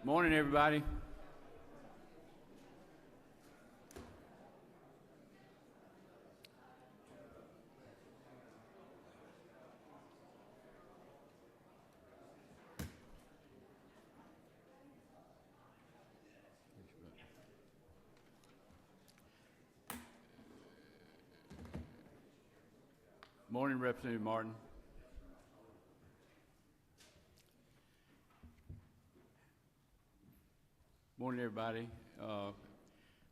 Morning, everybody. Morning, Representative Martin. Morning, everybody.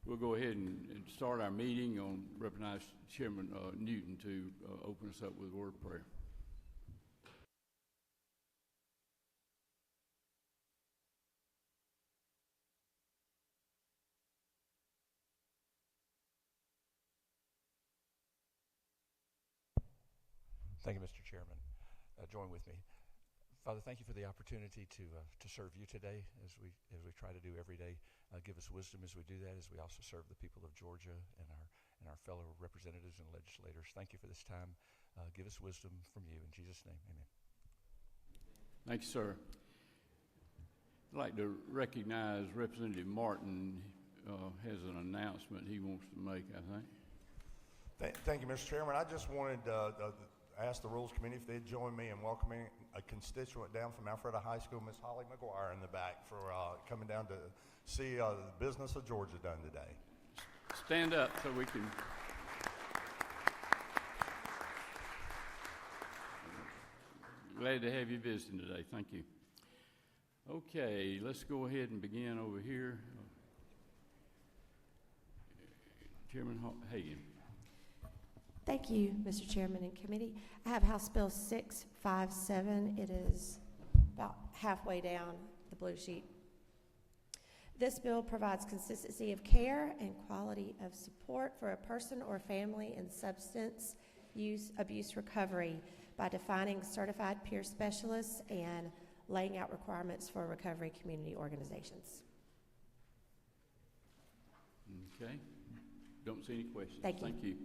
We'll go ahead and start our meeting. On recognize Chairman Newton to open us up with a word of prayer. Thank you, Mr. Chairman. Join with me. Father, thank you for the opportunity to serve you today as we try to do every day. Give us wisdom as we do that, as we also serve the people of Georgia and our fellow representatives and legislators. Thank you for this time. Give us wisdom from you. In Jesus' name, amen. Thank you, sir. I'd like to recognize Representative Martin has an announcement he wants to make, I think. Thank you, Mr. Chairman. I just wanted to ask the Rules Committee if they'd join me in welcoming a constituent down from Alpharetta High School, Miss Holly McGuire in the back, for coming down to see the business of Georgia done today. Stand up so we can. Glad to have you visiting today. Thank you. Okay, let's go ahead and begin over here. Chairman Hagan. Thank you, Mr. Chairman and Committee. I have House Bill 657. It is about halfway down the blue sheet. This bill provides consistency of care and quality of support for a person or family in substance abuse recovery by defining certified peer specialists and laying out requirements for recovery community organizations. Okay. Don't see any questions. Thank you. Thank you.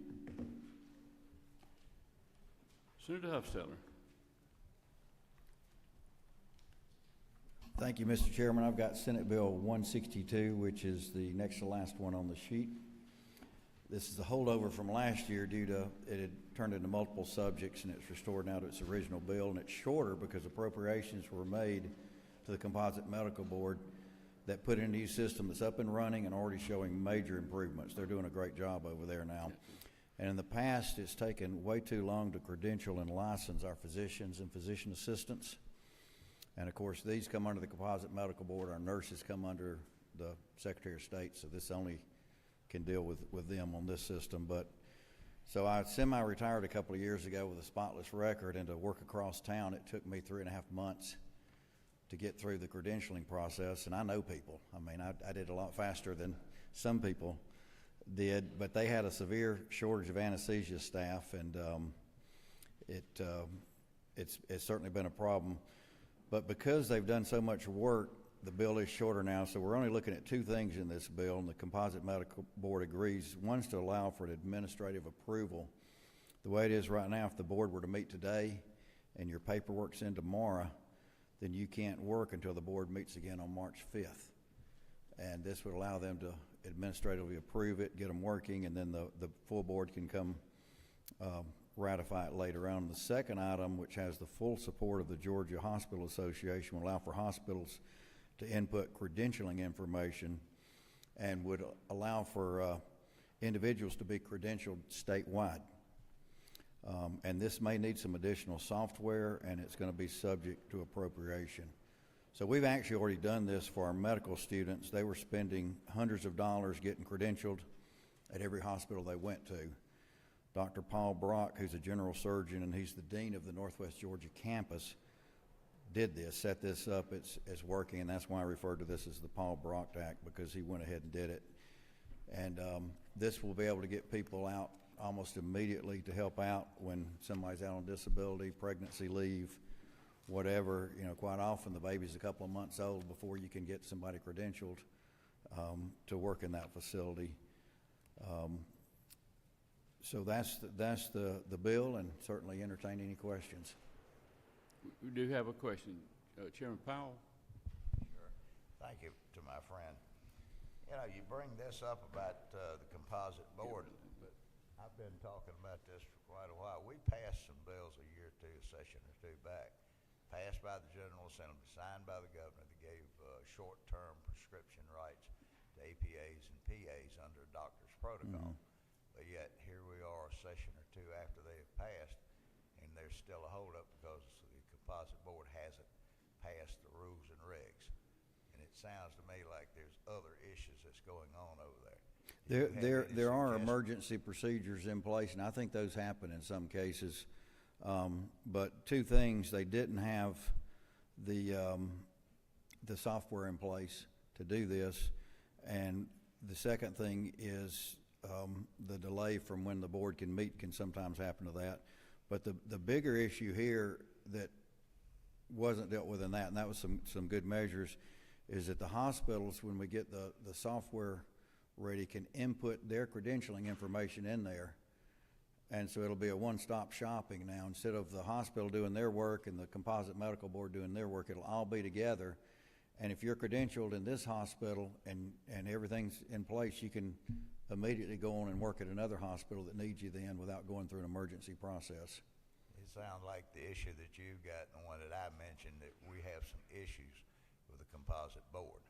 Senator Huffstetter. Thank you, Mr. Chairman. I've got Senate Bill 162, which is the next to last one on the sheet. This is a holdover from last year due to it had turned into multiple subjects, and it's restored now to its original bill, and it's shorter because appropriations were made to the Composite Medical Board that put in a new system that's up and running and already showing major improvements. They're doing a great job over there now. And in the past, it's taken way too long to credential and license our physicians and physician assistants. And of course, these come under the Composite Medical Board. Our nurses come under the Secretary of State, so this only can deal with them on this system. But so I semi-retired a couple of years ago with a spotless record, and to work across town, it took me 3.5 months to get through the credentialing process. And I know people. I mean, I did a lot faster than some people did, but they had a severe shortage of anesthesia staff, and it's certainly been a problem. But because they've done so much work, the bill is shorter now, so we're only looking at two things in this bill, and the Composite Medical Board agrees. One's to allow for an administrative approval. The way it is right now, if the board were to meet today and your paperwork's in tomorrow, then you can't work until the board meets again on March 5th. And this would allow them to administratively approve it, get them working, and then the full board can come ratify it later on. The second item, which has the full support of the Georgia Hospital Association, will allow for hospitals to input credentialing information and would allow for individuals to be credentialed statewide. And this may need some additional software, and it's going to be subject to appropriation. So we've actually already done this for our medical students. They were spending hundreds of dollars getting credentialed at every hospital they went to. Dr. Paul Brock, who's a general surgeon, and he's the dean of the Northwest Georgia campus, did this, set this up. It's working, and that's why I referred to this as the Paul Brock Act, because he went ahead and did it. And this will be able to get people out almost immediately to help out when somebody's out on disability, pregnancy leave, whatever. You know, quite often the baby's a couple of months old before you can get somebody credentialed to work in that facility. So that's the bill, and certainly entertain any questions. We do have a question. Chairman Powell. Thank you to my friend. You know, you bring this up about the composite board, but I've been talking about this for quite a while. We passed some bills a year or two, a session or two back, passed by the General Assembly, signed by the governor, that gave short-term prescription rights to APAs and PAs under a doctor's protocol. But yet, here we are a session or two after they have passed, and there's still a holdup because the composite board hasn't passed the rules and regs. And it sounds to me like there's other issues that's going on over there. There are emergency procedures in place, and I think those happen in some cases. But two things: they didn't have the software in place to do this, and the second thing is the delay from when the board can meet can sometimes happen to that. But the bigger issue here that wasn't dealt with in that, and that was some good measures, is that the hospitals, when we get the software ready, can input their credentialing information in there. And so it'll be a one-stop shopping now. Instead of the hospital doing their work and the composite medical board doing their work, it'll all be together. And if you're credentialed in this hospital and everything's in place, you can immediately go on and work at another hospital that needs you then without going through an emergency process. It sounds like the issue that you've got and the one that I mentioned, that we have some issues with the composite board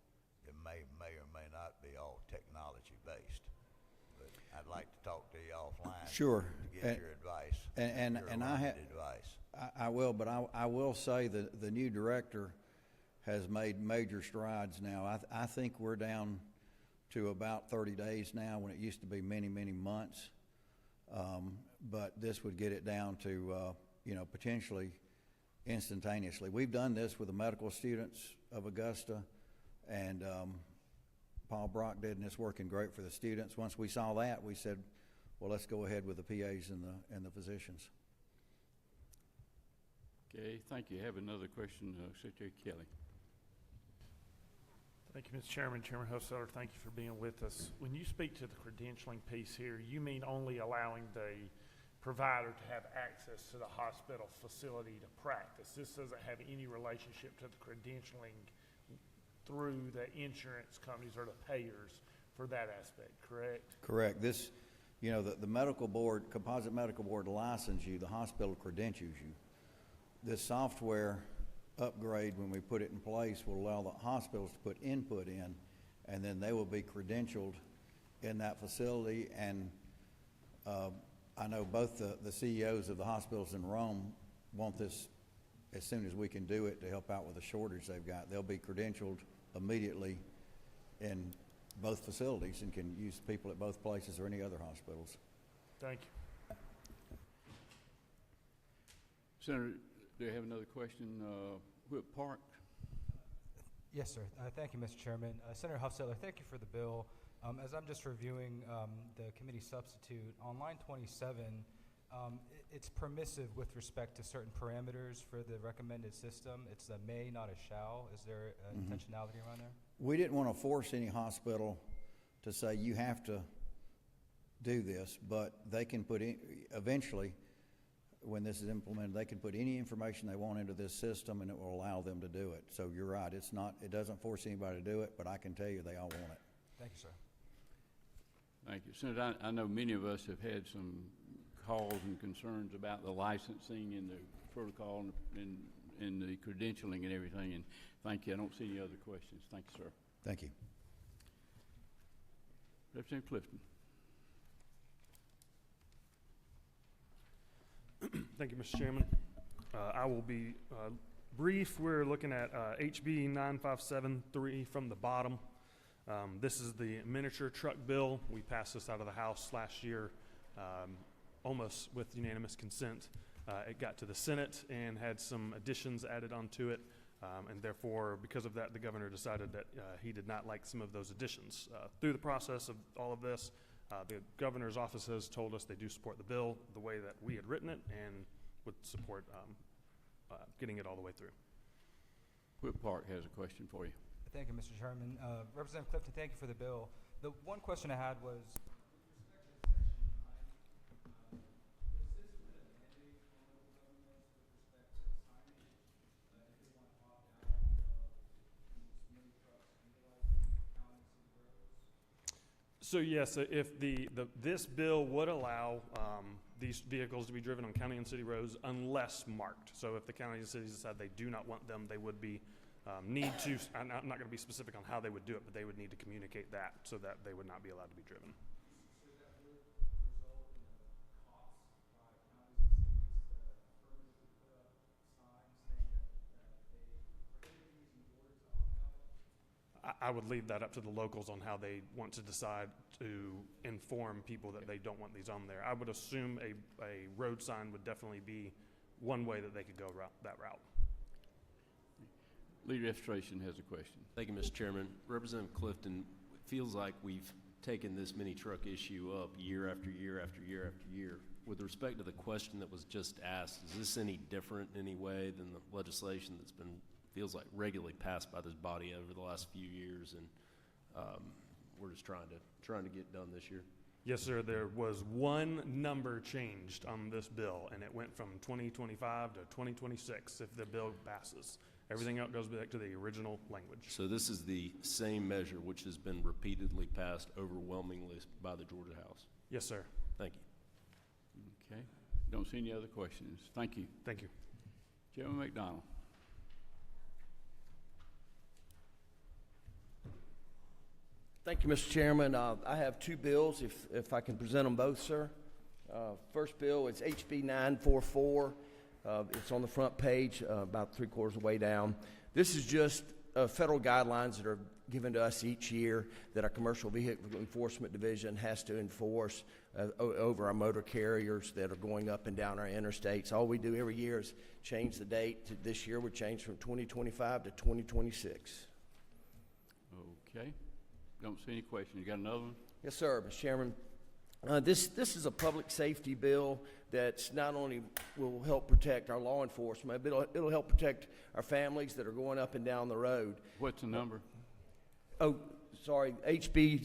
that may or may not be all technology based. But I'd like to talk to you offline. Sure. To get your advice. And I have advice. I will, but I will say that the new director has made major strides now. I think we're down to about 30 days now when it used to be many months. But this would get it down to potentially instantaneously. We've done this with the medical students of Augusta, and Paul Brock did, and it's working great for the students. Once we saw that, we said, well, let's go ahead with the PAs and the physicians. Okay, thank you. I have another question, Secretary Kelly. Thank you, Mr. Chairman. Chairman Hosseller, thank you for being with us. When you speak to the credentialing piece here, you mean only allowing the provider to have access to the hospital facility to practice. This doesn't have any relationship to the credentialing through the insurance companies or the payers for that aspect, correct? Correct. This, the medical board, composite medical board license you, the hospital credentials you. This software upgrade, when we put it in place, will allow the hospitals to put input in, and then they will be credentialed in that facility. And I know both the CEOs of the hospitals in Rome want this as soon as we can do it to help out with the shortage they've got. They'll be credentialed immediately in both facilities and can use people at both places or any other hospitals. Thank you. Senator, do you have another question? Whip Park? Yes, sir. Thank you, Mr. Chairman. Senator Hofstetter, thank you for the bill. As I'm just reviewing the committee substitute, on line 27, it's permissive with respect to certain parameters for the recommended system. It's a may, not a shall. Is there an intentionality around there? We didn't want to force any hospital to say you have to do this, but they can put in, eventually, when this is implemented, they can put any information they want into this system and it will allow them to do it. So you're right, it doesn't force anybody to do it, but I can tell you they all want it. Thank you, sir. Thank you. Senator, I know many of us have had some calls and concerns about the licensing and the protocol and the credentialing and everything, and thank you. I don't see any other questions. Thank you, sir. Thank you. Representative Clifton. Thank you, Mr. Chairman. I will be brief. We're looking at HB 9573 from the bottom. This is the miniature truck bill. We passed this out of the House last year, almost with unanimous consent. It got to the Senate and had some additions added onto it, and therefore, because of that, the governor decided that he did not like some of those additions. Through the process of all of this, the governor's office has told us they do support the bill the way that we had written it and would support getting it all the way through. Whip Park has a question for you. Thank you, Mr. Chairman. Representative Clifton, thank you for the bill. The one question I had was, So yes, if this bill would allow these vehicles to be driven on county and city roads unless marked. So if the county and cities decide they do not want them, they would be need to. I'm not going to be specific on how they would do it, but they would need to communicate that so that they would not be allowed to be driven. I would leave that up to the locals on how they want to decide to inform people that they don't want these on there. I would assume a road sign would definitely be one way that they could go that route. Leader Registration has a question. Thank you, Mr. Chairman. Representative Clifton, it feels like we've taken this mini truck issue up year after year after year after year. With respect to the question that was just asked, is this any different in any way than the legislation that's been, feels like, regularly passed by this body over the last few years, and we're just trying to get done this year? Yes, sir. There was one number changed on this bill, and it went from 2025 to 2026 if the bill passes. Everything else goes back to the original language. So this is the same measure which has been repeatedly passed overwhelmingly by the Georgia House? Yes, sir. Thank you. Okay. Don't see any other questions. Thank you. Thank you. Chairman McDonald. Thank you, Mr. Chairman. I have two bills, if I can present them both, sir. First bill is HB 944. It's on the front page, about 3/4 of the way down. This is just federal guidelines that are given to us each year that our Commercial Vehicle Enforcement Division has to enforce over our motor carriers that are going up and down our interstates. All we do every year is change the date. This year we changed from 2025 to 2026. Okay. Don't see any questions. You got another one? Yes, sir, Mr. Chairman. This is a public safety bill that's not only will help protect our law enforcement, but it'll help protect our families that are going up and down the road. What's the number? Oh, sorry, HB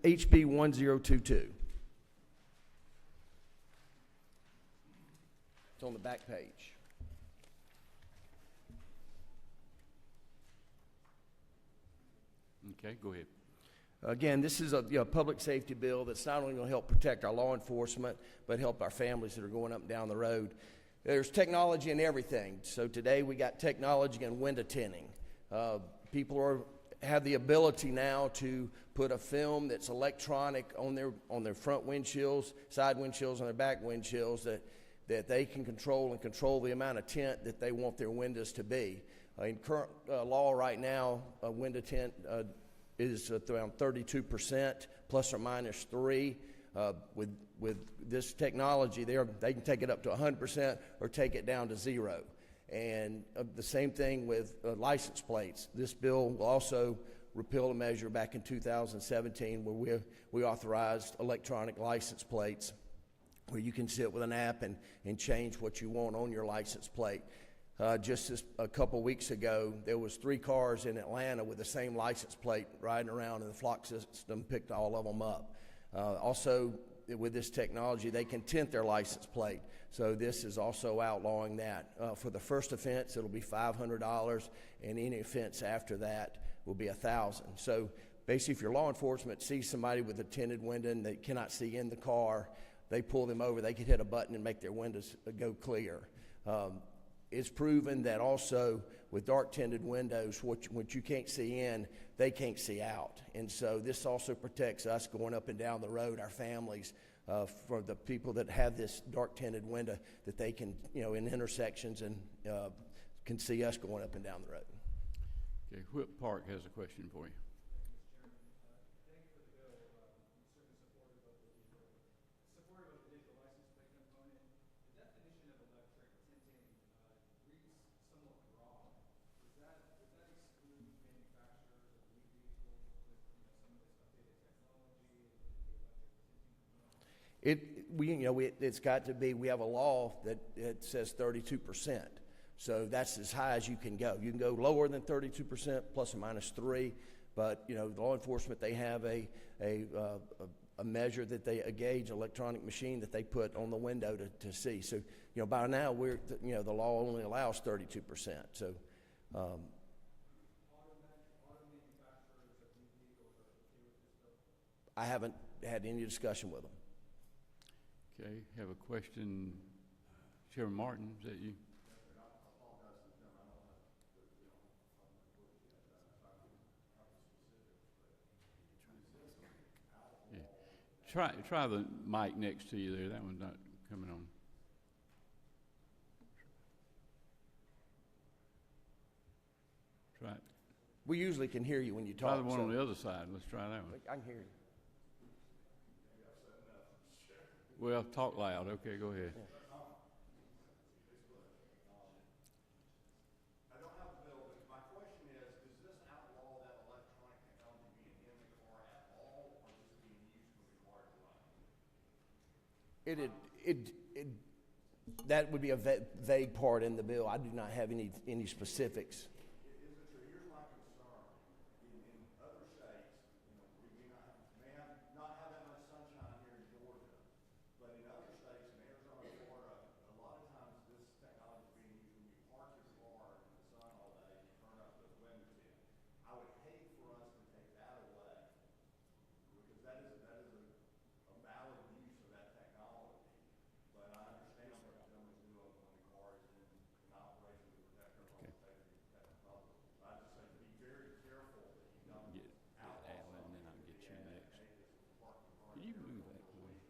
1022. It's on the back page. Okay, go ahead. Again, this is a public safety bill that's not only going to help protect our law enforcement, but help our families that are going up and down the road. There's technology in everything. So today we got technology in window tinting. People have the ability now to put a film that's electronic on their front windshields, side windshields, and their back windshields that they can control the amount of tint that they want their windows to be. In current law right now, window tint is around 32%, plus or minus 3. With this technology, they can take it up to 100% or take it down to 0. And the same thing with license plates. This bill will also repeal a measure back in 2017 where we authorized electronic license plates, where you can sit with an app and change what you want on your license plate. Just a couple weeks ago, there was 3 cars in Atlanta with the same license plate riding around, and the flock system picked all of them up. Also, with this technology, they can tint their license plate. So this is also outlawing that. For the first offense, it'll be $500, and any offense after that will be $1,000. So basically, if your law enforcement sees somebody with a tinted window and they cannot see in the car, they pull them over. They can hit a button and make their windows go clear. It's proven that also with dark tinted windows, what you can't see in, they can't see out. And so this also protects us going up and down the road, our families, for the people that have this dark tinted window, that they can, in intersections and can see us going up and down the road. Okay, Whip Park has a question for you. It's got to be. We have a law that it says 32%, so that's as high as you can go. You can go lower than 32%, plus or minus 3. But the law enforcement, they have a measure that a gauge electronic machine that they put on the window to see. So by now the law only allows 32%. So. I haven't had any discussion with them. Okay, have a question. Chairman Martin, is that you? Yeah. Try the mic next to you there. That one's not coming on. Try it. We usually can hear you when you talk. Try the one so on the other side. Let's try that one. I can hear you. Well, talk loud. Okay, go ahead. Yeah. I don't have a bill, but my question is this outlaw that electronic technology being in the car at all, or is this being used when the car is running? That would be a vague part in the bill. I do not have any specifics. Is it true? Here's my concern. In other states, we may not have that much sunshine here in Georgia, but in other states, in Arizona, Florida, a lot of times this technology is being used when you park your car in the sun all day, you turn up the window tint. I would hate for us to take that away, because that is a valid use of that technology. But I understand what the gentleman's doing when the car is in operation to protect our own safety, protect the public. I just say be very careful that you don't Get Alan, and then I'll get you next. Can you move that, please?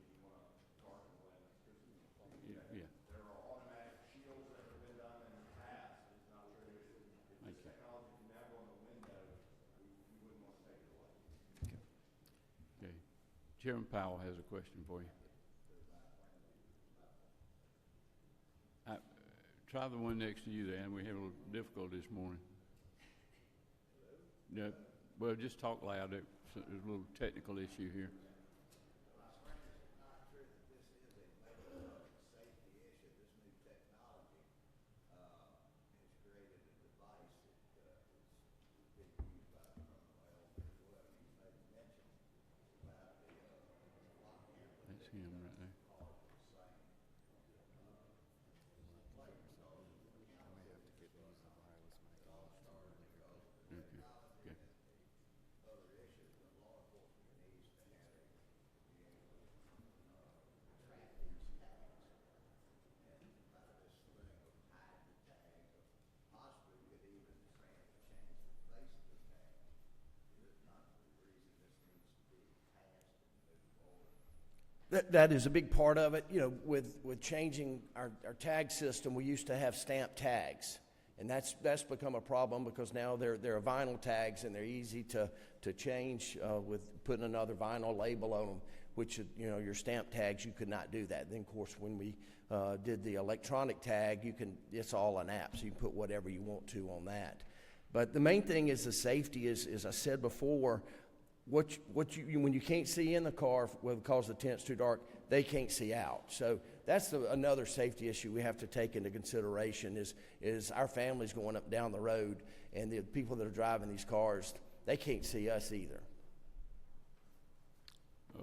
Yeah. There are automatic shields that have been done in the past. It's not true. If this technology can now go in the window, we wouldn't want to take it away. Okay. Chairman Powell has a question for you. Try the one next to you there, and we have a little difficulty this morning. Yeah, well, just talk loud. There's a little technical issue here. That's him right there. Okay. That is a big part of it. With changing our tag system, we used to have stamp tags. And that's become a problem because now they're vinyl tags and they're easy to change with putting another vinyl label on them, which, your stamp tags, you could not do that. Then, of course, when we did the electronic tag, it's all an app, so you can put whatever you want to on that. But the main thing is the safety, as I said before, when you can't see in the car because the tint's too dark, they can't see out. So that's another safety issue we have to take into consideration is our families going up and down the road, and the people that are driving these cars, they can't see us either.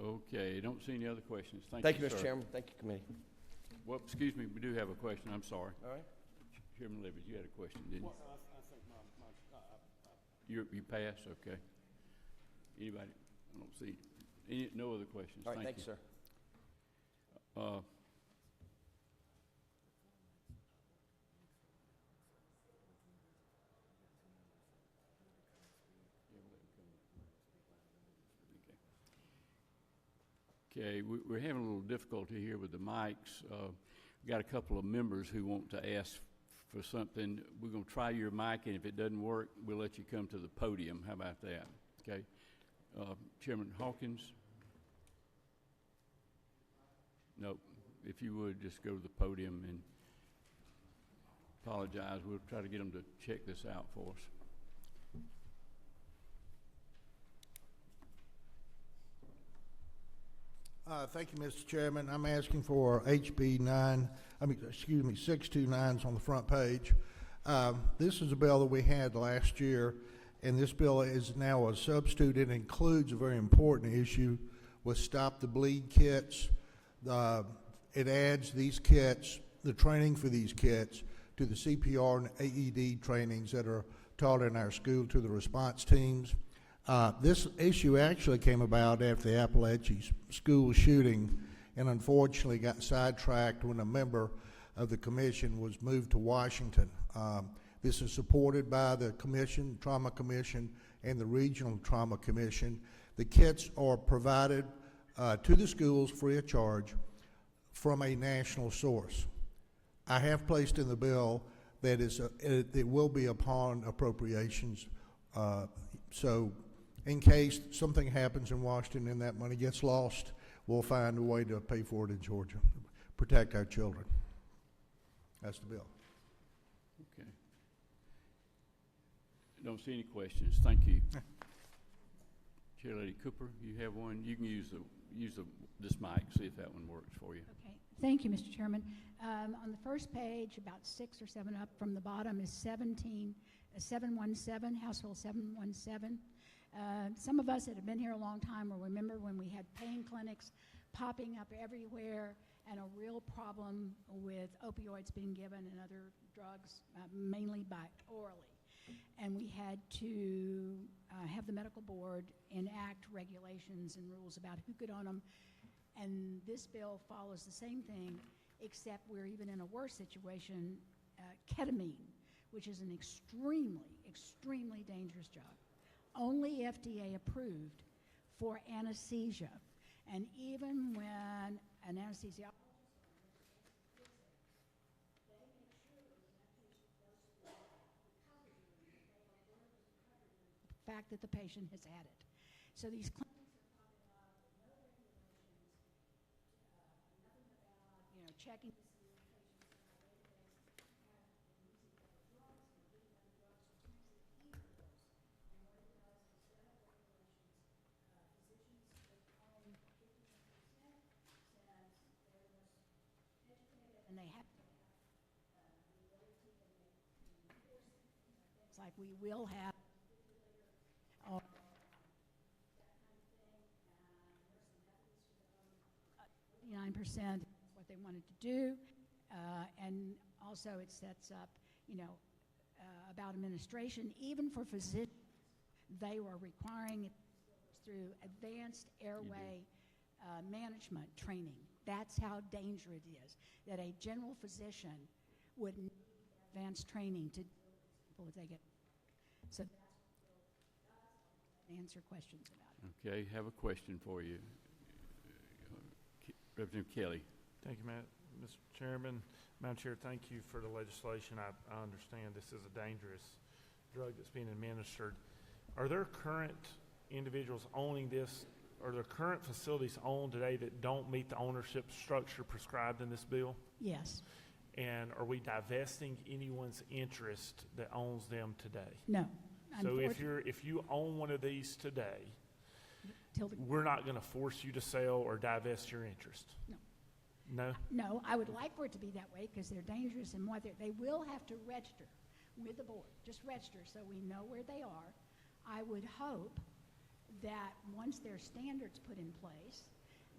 Okay, don't see any other questions. Thank you, sir. Mr. Chairman. Thank you, committee. Well, excuse me, we do have a question. I'm sorry. All right. Chairman Libby, you had a question, didn't you? You passed? Okay. Anybody? I don't see no other questions. All right, thank you, sir. Okay, we're having a little difficulty here with the mics. We've got a couple of members who want to ask for something. We're going to try your mic, and if it doesn't work, we'll let you come to the podium. How about that? Okay. Chairman Hawkins? No. If you would, just go to the podium and apologize. We'll try to get them to check this out for us. Thank you, Mr. Chairman. I'm asking for HB 629's on the front page. This is a bill that we had last year, and this bill is now a substitute. It includes a very important issue with Stop the Bleed kits. It adds these kits, the training for these kits, to the CPR and AED trainings that are taught in our school to the response teams. This issue actually came about after the Appalachia school shooting, and unfortunately got sidetracked when a member of the commission was moved to Washington. This is supported by the commission, Trauma Commission, and the Regional Trauma Commission. The kits are provided to the schools free of charge from a national source. I have placed in the bill that it will be upon appropriations. So in case something happens in Washington and that money gets lost, we'll find a way to pay for it in Georgia, protect our children. That's the bill. Okay. Don't see any questions. Thank you. Chair Lady Cooper, you have one. You can use this mic, see if that one works for you. Okay. Thank you, Mr. Chairman. On the first page, about 6 or 7 up from the bottom, is 717, House Bill 717. Some of us that have been here a long time will remember when we had pain clinics popping up everywhere and a real problem with opioids being given and other drugs, mainly by orally. And we had to have the medical board enact regulations and rules about who could own them. And this bill follows the same thing, except we're even in a worse situation, ketamine, which is an extremely, extremely dangerous drug. Only FDA approved for anesthesia. And even when an anesthesiologist the fact that the patient has had it. So these clinics are talking about no regulations, nothing about, checking to see if patients in our database have been using other drugs and giving other drugs or potentially either of those. And what it does is set up regulations. Physicians would own 50%, since they're the most educated, and they have to have the ability to make things like we will have or that kind of thing. Nurse and methods 49% is what they wanted to do, and also it sets up, about administration. Even for physicians, they were requiring it through advanced airway management training. That's how dangerous it is. That a general physician would need advanced training to deal with people if they get. So that's answer questions about it. Okay, have a question for you. Representative Kelly. Thank you, Mr. Chairman. Madam Chair, thank you for the legislation. I understand this is a dangerous drug that's being administered. Are there current individuals owning this? Are there current facilities owned today that don't meet the ownership structure prescribed in this bill? Yes. And are we divesting anyone's interest that owns them today? No. So if you own one of these today, we're not going to force you to sell or divest your interest. No. No? No, I would like for it to be that way because they're dangerous and what they will have to register with the board. Just register so we know where they are. I would hope that once their standards put in place,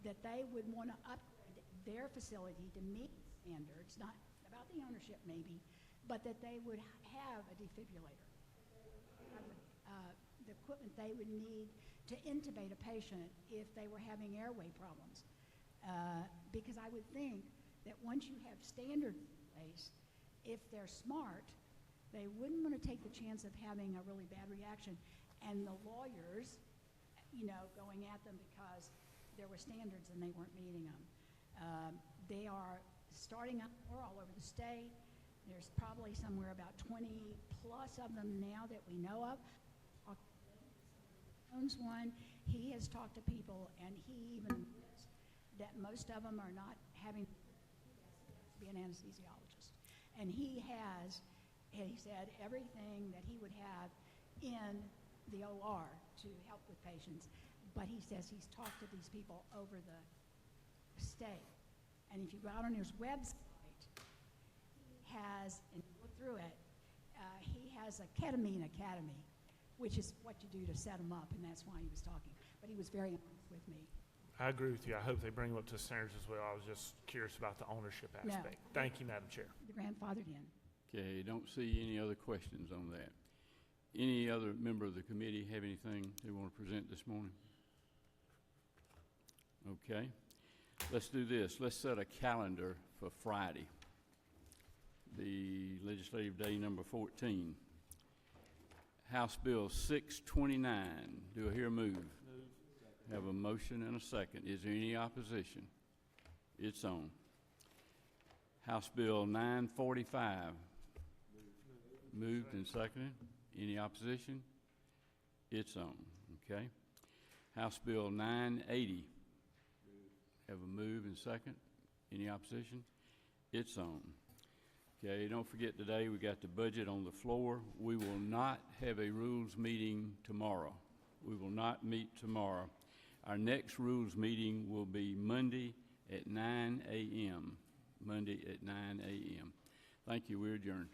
that they would want to upgrade their facility to meet standards, not about the ownership maybe, but that they would have a defibrillator. The equipment they would need to intubate a patient if they were having airway problems. Because I would think that once you have standards in place, if they're smart, they wouldn't want to take the chance of having a really bad reaction. And the lawyers, going at them because there were standards and they weren't meeting them. They are starting up more all over the state. There's probably somewhere about 20 plus of them now that we know of. Owns one. He has talked to people, and he even admits that most of them are not having to be an anesthesiologist. And he said, everything that he would have in the OR to help with patients. But he says he's talked to these people over the state. And if you go out on his website, he has, and look through it, he has a ketamine academy, which is what you do to set him up, and that's why he was talking. But he was very honest with me. I agree with you. I hope they bring them up to standards as well. I was just curious about the ownership aspect. Thank you, Madam Chair. The grandfathered in. Okay, don't see any other questions on that. Any other member of the committee have anything they want to present this morning? Okay. Let's do this. Let's set a calendar for Friday, the legislative day number 14. House Bill 629. Do I hear a move? Have a motion and a second. Is there any opposition? It's on. House Bill 945. Moved and seconded. Any opposition? It's on. Okay. House Bill 980. Have a move and second. Any opposition? It's on. Okay, don't forget today we got the budget on the floor. We will not have a rules meeting tomorrow. We will not meet tomorrow. Our next rules meeting will be Monday at 9 a.m. Monday at 9 a.m. Thank you. We're adjourned.